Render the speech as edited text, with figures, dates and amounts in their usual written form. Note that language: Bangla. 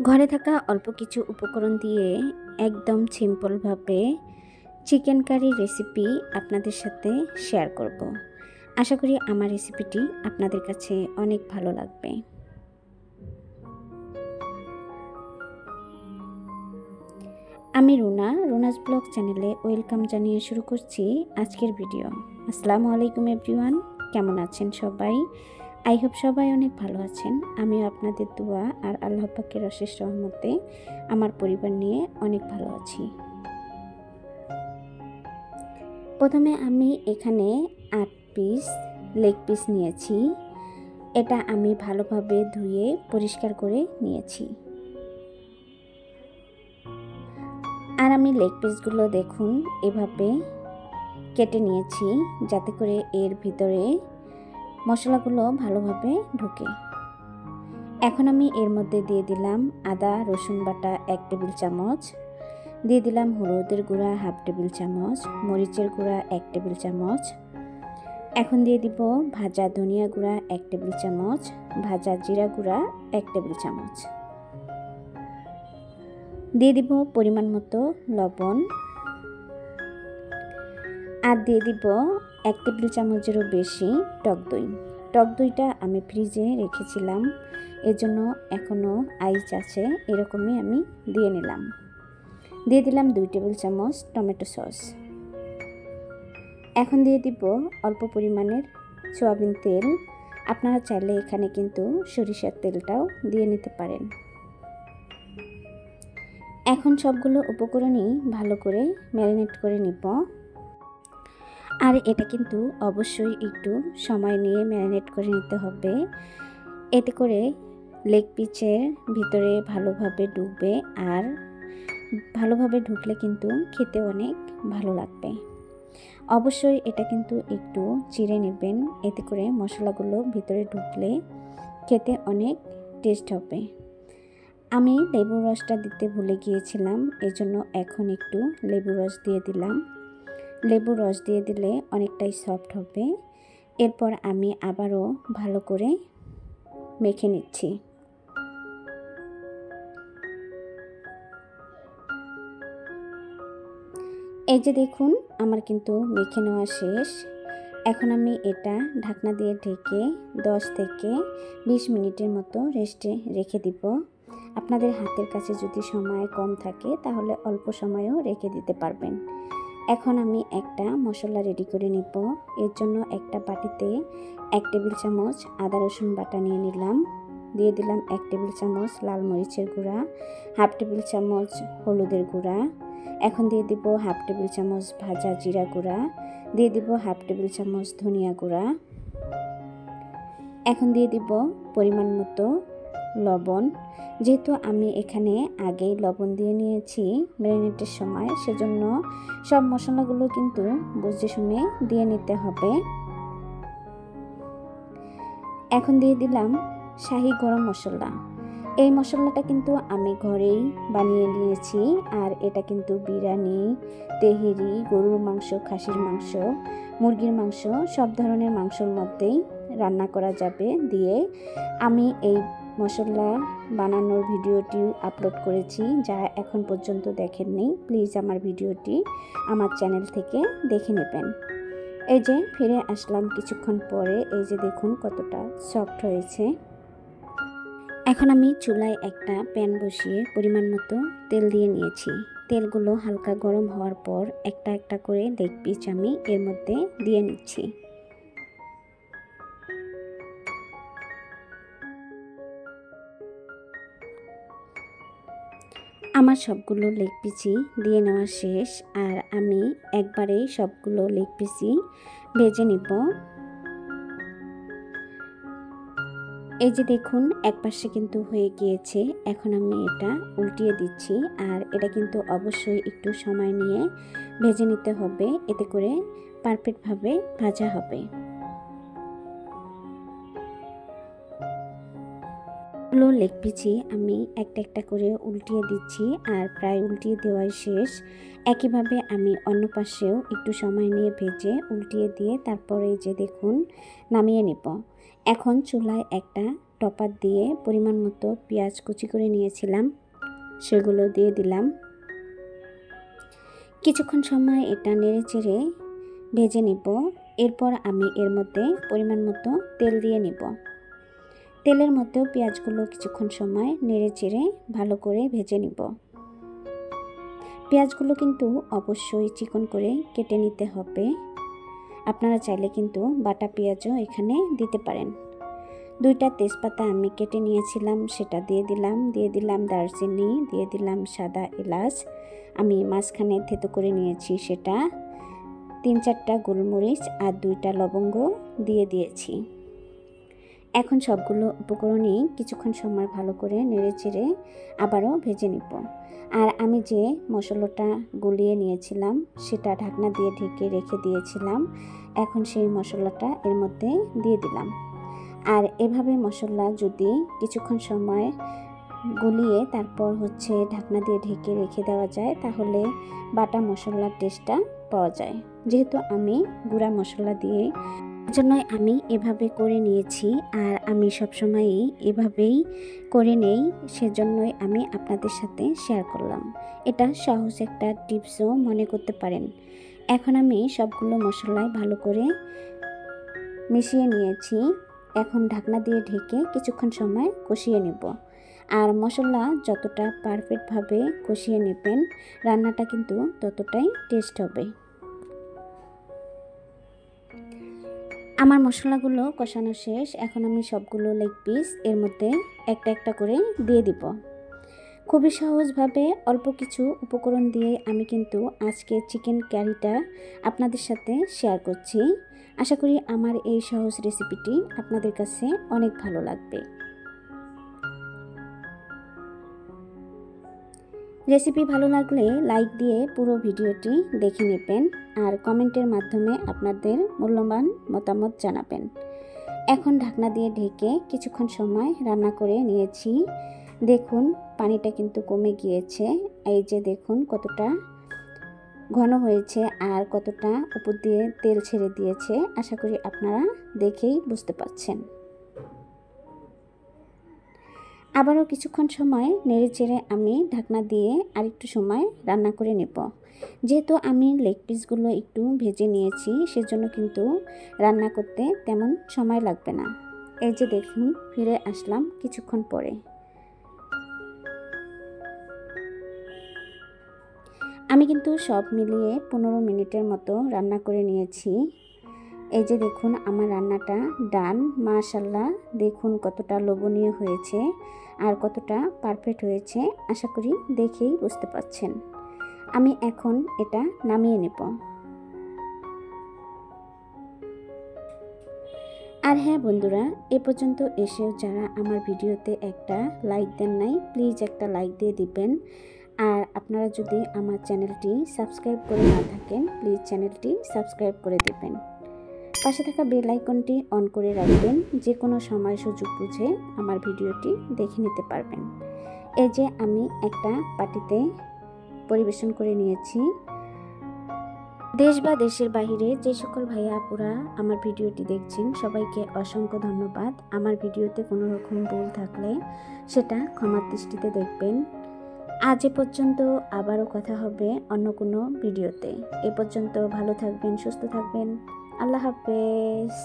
ঘরে থাকা অল্প কিছু উপকরণ দিয়ে একদম সিম্পলভাবে চিকেন কারি রেসিপি আপনাদের সাথে শেয়ার করব। আশা করি আমার রেসিপিটি আপনাদের কাছে অনেক ভালো লাগবে। আমি রুনাস ব্লগ চ্যানেলে ওয়েলকাম জানিয়ে শুরু করছি আজকের ভিডিও। আসসালামু আলাইকুম এভরিওয়ান, কেমন আছেন সবাই? আই হোপ সবাই অনেক ভালো আছেন। আমিও আপনাদের দোয়া আর আল্লাহ পাকের অশেষ রহমতে আমার পরিবার নিয়ে অনেক ভালো আছি। প্রথমে আমি এখানে 8 পিস লেগ পিস নিয়েছি। এটা আমি ভালোভাবে ধুয়ে পরিষ্কার করে নিয়েছি। আর আমি লেগ পিসগুলো দেখুন এভাবে কেটে নিয়েছি, যাতে করে এর ভিতরে মশলাগুলো ভালোভাবে ঢুকে। এখন আমি এর মধ্যে দিয়ে দিলাম আদা রসুন বাটা 1 টেবিল চামচ, দিয়ে দিলাম হলুদের গুঁড়া 1/2 টেবিল চামচ, মরিচের গুঁড়া 1 টেবিল চামচ। এখন দিয়ে দিব ভাজা ধনিয়া গুঁড়া 1 টেবিল চামচ, ভাজা জিরা গুঁড়া 1 টেবিল চামচ। দিয়ে দিব পরিমাণ মতো লবণ, আর দিয়ে দিব 1 টেবিল চামচেরও বেশি টক দই। টক দইটা আমি ফ্রিজে রেখেছিলাম, এজন্য এখনও আইস আছে, এরকমই আমি দিয়ে নিলাম। দিয়ে দিলাম 2 টেবিল চামচ টমেটো সস। এখন দিয়ে দিব অল্প পরিমাণের সয়াবিন তেল। আপনারা চাইলে এখানে কিন্তু সরিষার তেলটাও দিয়ে নিতে পারেন। এখন সবগুলো উপকরণই ভালো করে ম্যারিনেট করে নিব। আর এটা কিন্তু অবশ্যই একটু সময় নিয়ে ম্যারিনেট করে নিতে হবে, এতে করে লেগ পিসের ভিতরে ভালোভাবে ঢুকবে, আর ভালোভাবে ঢুকলে কিন্তু খেতে অনেক ভালো লাগবে। অবশ্যই এটা কিন্তু একটু চিড়ে নেবেন, এতে করে মশলাগুলো ভিতরে ঢুকলে খেতে অনেক টেস্ট হবে। আমি লেবুর রসটা দিতে ভুলে গিয়েছিলাম, এজন্য এখন একটু লেবুর রস দিয়ে দিলাম। লেবুর রস দিয়ে দিলে অনেকটাই সফট হবে। এরপর আমি আবারও ভালো করে মেখে নিচ্ছি। এই যে দেখুন, আমার কিন্তু মেখে নেওয়া শেষ। এখন আমি এটা ঢাকনা দিয়ে ঢেকে 10 থেকে 20 মিনিটের মতো রেস্টে রেখে দিব। আপনাদের হাতের কাছে যদি সময় কম থাকে তাহলে অল্প সময়ও রেখে দিতে পারবেন। এখন আমি একটা মশলা রেডি করে নিব। এর জন্য একটা বাটিতে 1 টেবিল চামচ আদা রসুন বাটা নিয়ে নিলাম। দিয়ে দিলাম 1 টেবিল চামচ লাল মরিচের গুঁড়া, 1/2 টেবিল চামচ হলুদের গুঁড়া। এখন দিয়ে দিব 1/2 টেবিল চামচ ভাজা জিরা গুঁড়া, দিয়ে দিব 1/2 টেবিল চামচ ধনিয়া গুঁড়া। এখন দিয়ে দিব পরিমাণ মতো লবণ। যেহেতু আমি এখানে আগেই লবণ দিয়ে নিয়েছি ম্যারিনেটের সময়, সেজন্য সব মশলাগুলো কিন্তু বুঝে শুনে দিয়ে নিতে হবে। এখন দিয়ে দিলাম শাহি গরম মশলা। এই মশলাটা কিন্তু আমি ঘরেই বানিয়ে নিয়েছি, আর এটা কিন্তু বিরিয়ানি, তেহেরি, গরুর মাংস, খাসির মাংস, মুরগির মাংস সব ধরনের মাংসর মধ্যেই রান্না করা যাবে দিয়ে। আমি এই মশলা বানানোর ভিডিওটি আপলোড করেছি, যারা এখন পর্যন্ত দেখেননি প্লিজ আমার ভিডিওটি আমার চ্যানেল থেকে দেখে নেবেন। এই যে ফিরে আসলাম কিছুক্ষণ পরে, এই যে দেখুন কতটা সফট হয়েছে। এখন আমি চুলায় একটা প্যান বসিয়ে পরিমাণ মতো তেল দিয়ে নিয়েছি। তেলগুলো হালকা গরম হওয়ার পর একটা একটা করে লেগ পিস আমি এর মধ্যে দিয়ে নিচ্ছি। আমার সবগুলো লেগ পিসই দিয়ে নেওয়া শেষ, আর আমি একবারেই সবগুলো লেগ পিসই ভেজে নিব। এই যে দেখুন এক পাশে কিন্তু হয়ে গিয়েছে। এখন আমি এটা উল্টিয়ে দিচ্ছি, আর এটা কিন্তু অবশ্যই একটু সময় নিয়ে ভেজে নিতে হবে, এতে করে পারফেক্টভাবে ভাজা হবে। লেগ পিসই আমি একটা একটা করে উল্টিয়ে দিচ্ছি, আর প্রায় উল্টিয়ে দেওয়াই শেষ। একইভাবে আমি অন্য পাশেও একটু সময় নিয়ে ভেজে উল্টিয়ে দিয়ে তারপরে যে দেখুন নামিয়ে নেব। এখন চুলায় একটা টপার দিয়ে পরিমাণ মতো পেঁয়াজ কুচি করে নিয়েছিলাম, সেগুলো দিয়ে দিলাম। কিছুক্ষণ সময় এটা নেড়ে চেড়ে ভেজে নিব। এরপর আমি এর মধ্যে পরিমাণ মতো তেল দিয়ে নিব। তেলের মধ্যেও পেঁয়াজগুলো কিছুক্ষণ সময় নেড়ে চেড়ে ভালো করে ভেজে নিব। পেঁয়াজগুলো কিন্তু অবশ্যই চিকন করে কেটে নিতে হবে। আপনারা চাইলে কিন্তু বাটা পেঁয়াজও এখানে দিতে পারেন। 2টা তেজপাতা আমি কেটে নিয়েছিলাম, সেটা দিয়ে দিলাম দারচিনি, দিয়ে দিলাম সাদা এলাচ, আমি মাঝখানে থেতো করে নিয়েছি সেটা, 3-4টা গোলমরিচ আর 2টা লবঙ্গ দিয়ে দিয়েছি। এখন সবগুলো উপকরণই কিছুক্ষণ সময় ভালো করে নেড়ে চেড়ে আবারও ভেজে নিব। আর আমি যে মশলাটা গুলিয়ে নিয়েছিলাম সেটা ঢাকনা দিয়ে ঢেকে রেখে দিয়েছিলাম, এখন সেই মশলাটা এর মধ্যে দিয়ে দিলাম। আর এভাবে মশলা যদি কিছুক্ষণ সময় গুলিয়ে তারপর ঢাকনা দিয়ে ঢেকে রেখে দেওয়া যায়, তাহলে বাটা মশলার টেস্টটা পাওয়া যায়। যেহেতু আমি গুঁড়া মশলা দিয়ে জন্যই আমি এভাবে করে নিয়েছি, আর আমি সবসময়ই এভাবেই করে নেই, সেজন্যই আমি আপনাদের সাথে শেয়ার করলাম। এটা সহজ একটা টিপসও মনে করতে পারেন। এখন আমি সবগুলো মশলাই ভালো করে মিশিয়ে নিয়েছি। এখন ঢাকনা দিয়ে ঢেকে কিছুক্ষণ সময় কষিয়ে নেব। আর মশলা যতটা পারফেক্টভাবে কষিয়ে নেবেন, রান্নাটা কিন্তু ততটাই টেস্ট হবে। আমার মশলাগুলো কষানো শেষ। এখন আমি সবগুলো লেগ পিস এর মধ্যে একটা একটা করে দিয়ে দিব। খুবই সহজভাবে অল্প কিছু উপকরণ দিয়ে আমি কিন্তু আজকে চিকেন কারিটা আপনাদের সাথে শেয়ার করছি। আশা করি আমার এই সহজ রেসিপিটি আপনাদের কাছে অনেক ভালো লাগবে। রেসিপি ভালো লাগলে লাইক দিয়ে পুরো ভিডিওটি দেখে নেবেন, আর কমেন্টের মাধ্যমে আপনাদের মূল্যবান মতামত জানাবেন। এখন ঢাকনা দিয়ে ঢেকে কিছুক্ষণ সময় রান্না করে নিয়েছি। দেখুন পানিটা কিন্তু কমে গিয়েছে। এই যে দেখুন কতটা ঘন হয়েছে আর কতটা উপর দিয়ে তেল ছেড়ে দিয়েছে। আশা করি আপনারা দেখেই বুঝতে পারছেন। আবারও কিছুক্ষণ সময় নেড়ে চেড়ে আমি ঢাকনা দিয়ে আরেকটু সময় রান্না করে নেব। যেহেতু আমি লেগ পিসগুলো একটু ভেজে নিয়েছি, সেজন্য কিন্তু রান্না করতে তেমন সময় লাগবে না। এই যে দেখুন ফিরে আসলাম কিছুক্ষণ পরে। আমি কিন্তু সব মিলিয়ে 15 মিনিটের মতো রান্না করে নিয়েছি। এই যে দেখুন আমার রান্নাটা ডান। মাশাআল্লাহ, দেখুন কতটা লোভনীয় হয়েছে আর কতটা পারফেক্ট হয়েছে। আশা করি দেখেই বুঝতে পারছেন। আমি এখন এটা নামিয়ে নেব। আর হ্যাঁ বন্ধুরা, এ পর্যন্ত এসেও যারা আমার ভিডিওতে একটা লাইক দেন নাই, প্লিজ একটা লাইক দিয়ে দিবেন। আর আপনারা যদি আমার চ্যানেলটি সাবস্ক্রাইব করে না থাকেন, প্লিজ চ্যানেলটি সাবস্ক্রাইব করে দিবেন। পাশে থাকা বেল আইকনটি অন করে রাখবেন, যে কোনো সময় সুযোগ বুঝে আমার ভিডিওটি দেখে নিতে পারবেন। এই যে আমি একটা পার্টিতে পরিবেশন করে নিয়েছি। দেশ বা দেশের বাইরে যে সকল ভাইয়া আপুরা আমার ভিডিওটি দেখছেন, সবাইকে অসংখ্য ধন্যবাদ। আমার ভিডিওতে কোনো রকম ভুল থাকলে সেটা ক্ষমার দৃষ্টিতে দেখবেন। আজ এ পর্যন্ত, আবারও কথা হবে অন্য কোনো ভিডিওতে। এ পর্যন্ত ভালো থাকবেন, সুস্থ থাকবেন। আল্লাহ হাফেজ।